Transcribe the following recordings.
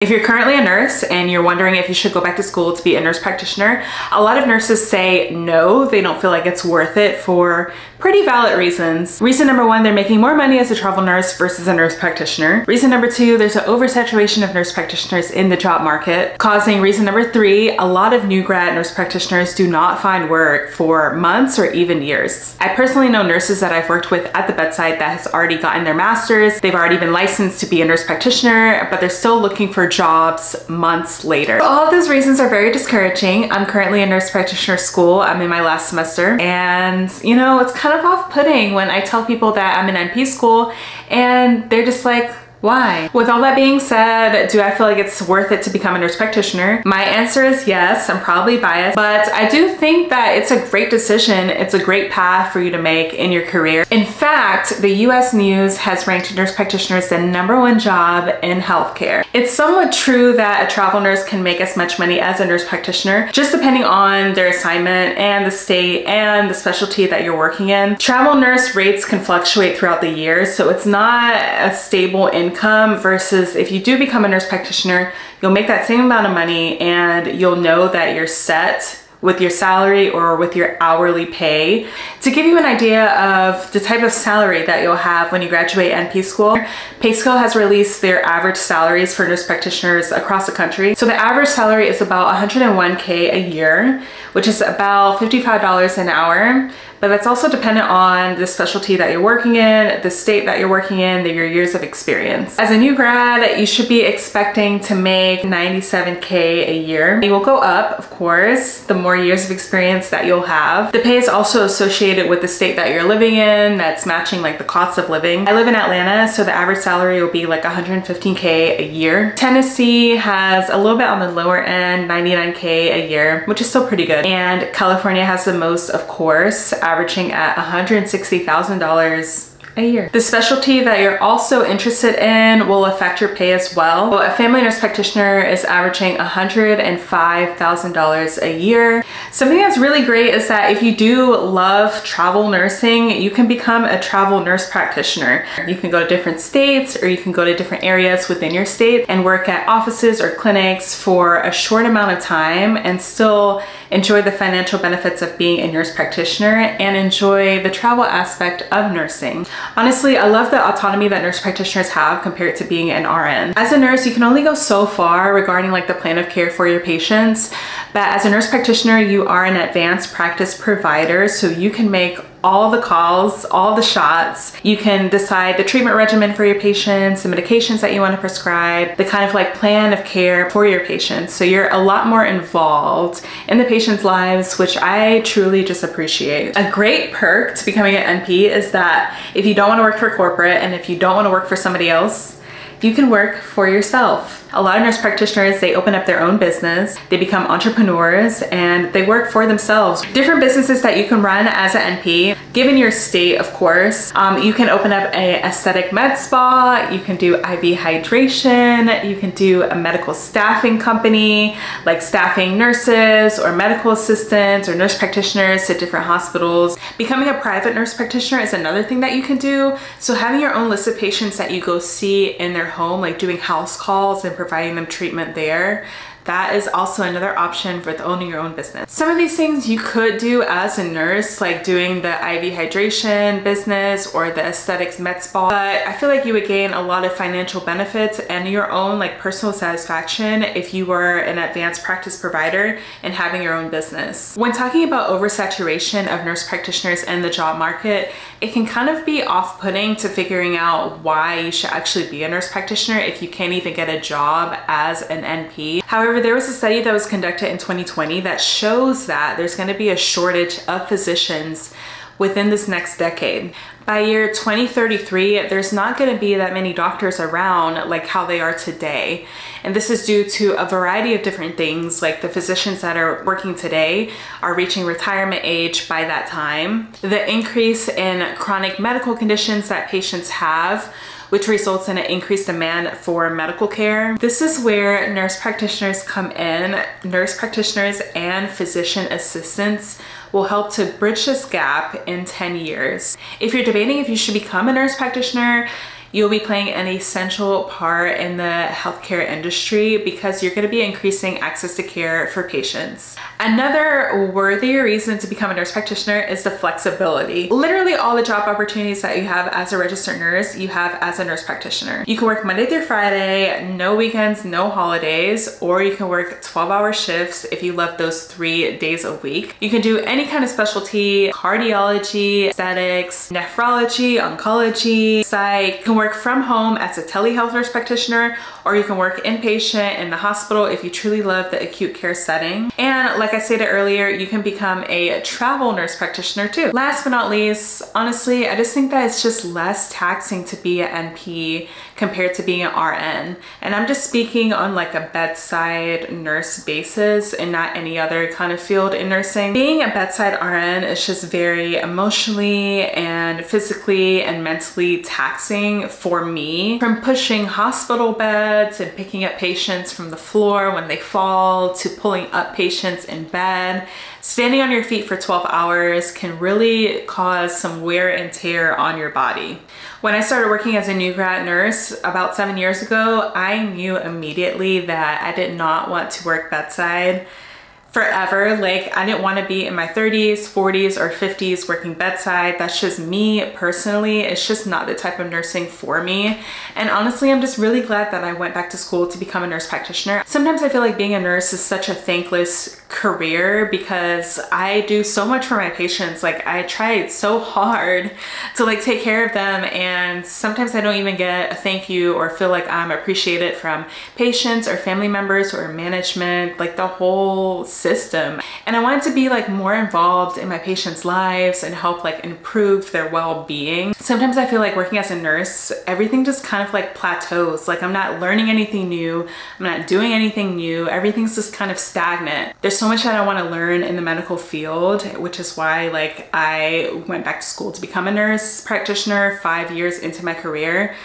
If you're currently a nurse and you're wondering if you should go back to school to be a nurse practitioner, a lot of nurses say no, they don't feel like it's worth it for pretty valid reasons. Reason number one, they're making more money as a travel nurse versus a nurse practitioner. Reason number two, there's an oversaturation of nurse practitioners in the job market, causing reason number three, a lot of new grad nurse practitioners do not find work for months or even years. I personally know nurses that I've worked with at the bedside that has already gotten their master's, they've already been licensed to be a nurse practitioner, but they're still looking for jobs months later. All of those reasons are very discouraging. I'm currently in nurse practitioner school. I'm in my last semester, and you know, it's kind of off-putting when I tell people that I'm in NP school and they're just like, why? With all that being said, do I feel like it's worth it to become a nurse practitioner? My answer is yes. I'm probably biased, but I do think that it's a great decision. It's a great path for you to make in your career. In fact, the US News has ranked nurse practitioners the #1 job in healthcare. It's somewhat true that a travel nurse can make as much money as a nurse practitioner, just depending on their assignment and the state and the specialty that you're working in. Travel nurse rates can fluctuate throughout the year, so it's not a stable income versus if you do become a nurse practitioner, you'll make that same amount of money and you'll know that you're set with your salary or with your hourly pay. To give you an idea of the type of salary that you'll have when you graduate NP school, PayScale has released their average salaries for nurse practitioners across the country. So the average salary is about $101K a year, which is about $55 an hour. But that's also dependent on the specialty that you're working in, the state that you're working in, your years of experience. As a new grad, you should be expecting to make $97K a year. It will go up, of course, the more years of experience that you'll have. The pay is also associated with the state that you're living in, that's matching like the cost of living. I live in Atlanta, so the average salary will be like $115K a year. Tennessee has a little bit on the lower end, $99K a year, which is still pretty good. And California has the most, of course, averaging at $160,000 a year. The specialty that you're also interested in will affect your pay as well. So a family nurse practitioner is averaging $105,000 a year. Something that's really great is that if you do love travel nursing, you can become a travel nurse practitioner. You can go to different states or you can go to different areas within your state and work at offices or clinics for a short amount of time and still enjoy the financial benefits of being a nurse practitioner and enjoy the travel aspect of nursing. Honestly, I love the autonomy that nurse practitioners have compared to being an RN. As a nurse, you can only go so far regarding like the plan of care for your patients, but as a nurse practitioner, you are an advanced practice provider, so you can make all the calls, all the shots. You can decide the treatment regimen for your patients, the medications that you want to prescribe, the kind of like plan of care for your patients. So you're a lot more involved in the patient's lives, which I truly just appreciate. A great perk to becoming an NP is that if you don't want to work for corporate and if you don't want to work for somebody else, you can work for yourself. A lot of nurse practitioners, they open up their own business, they become entrepreneurs, and they work for themselves. Different businesses that you can run as an NP, given your state, of course. You can open up a aesthetic med spa, you can do IV hydration, you can do a medical staffing company, like staffing nurses or medical assistants or nurse practitioners at different hospitals. Becoming a private nurse practitioner is another thing that you can do. So having your own list of patients that you go see in their home, like doing house calls and providing them treatment there, that is also another option with owning your own business. Some of these things you could do as a nurse, like doing the IV hydration business or the aesthetics med spa, but I feel like you would gain a lot of financial benefits and your own like personal satisfaction if you were an advanced practice provider and having your own business. When talking about oversaturation of nurse practitioners in the job market, it can kind of be off-putting to figuring out why you should actually be a nurse practitioner if you can't even get a job as an NP. However, there was a study that was conducted in 2020 that shows that there's going to be a shortage of physicians within this next decade. By year 2033, there's not going to be that many doctors around like how they are today. And this is due to a variety of different things, like the physicians that are working today are reaching retirement age by that time. The increase in chronic medical conditions that patients have, which results in an increased demand for medical care. This is where nurse practitioners come in. Nurse practitioners and physician assistants will help to bridge this gap in 10 years. If you're debating if you should become a nurse practitioner, you'll be playing an essential part in the healthcare industry because you're going to be increasing access to care for patients. Another worthy reason to become a nurse practitioner is the flexibility. Literally all the job opportunities that you have as a registered nurse, you have as a nurse practitioner. You can work Monday through Friday, no weekends, no holidays, or you can work 12-hour shifts if you love those 3 days a week. You can do any kind of specialty: cardiology, aesthetics, nephrology, oncology, psych. You can work from home as a telehealth nurse practitioner, or you can work inpatient in the hospital if you truly love the acute care setting. And like I stated earlier, you can become a travel nurse practitioner too. Last but not least, honestly, I just think that it's just less taxing to be an NP compared to being an RN. And I'm just speaking on like a bedside nurse basis and not any other kind of field in nursing. Being a bedside RN is just very emotionally and physically and mentally taxing for me. From pushing hospital beds and picking up patients from the floor when they fall to pulling up patients in bed, standing on your feet for 12 hours can really cause some wear and tear on your body. When I started working as a new grad nurse about 7 years ago, I knew immediately that I did not want to work bedside forever. Like, I didn't want to be in my 30s, 40s, or 50s working bedside. That's just me personally. It's just not the type of nursing for me. And honestly, I'm just really glad that I went back to school to become a nurse practitioner. Sometimes I feel like being a nurse is such a thankless career because I do so much for my patients. Like, I try so hard to like take care of them, and sometimes I don't even get a thank you or feel like I'm appreciated from patients or family members or management, like the whole system. And I wanted to be like more involved in my patients' lives and help like improve their well-being. Sometimes I feel like working as a nurse, everything just kind of like plateaus. Like, I'm not learning anything new. I'm not doing anything new. Everything's just kind of stagnant. There's so much that I want to learn in the medical field, which is why like I went back to school to become a nurse practitioner 5 years into my career.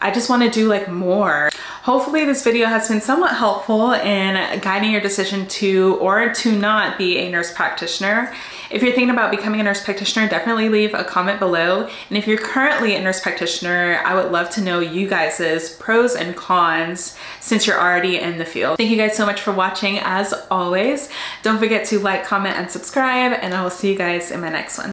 I just want to do like more. Hopefully this video has been somewhat helpful in guiding your decision to or to not be a nurse practitioner. If you're thinking about becoming a nurse practitioner, definitely leave a comment below. And if you're currently a nurse practitioner, I would love to know you guys' pros and cons since you're already in the field. Thank you guys so much for watching as always. Don't forget to like, comment, and subscribe, and I will see you guys in my next one.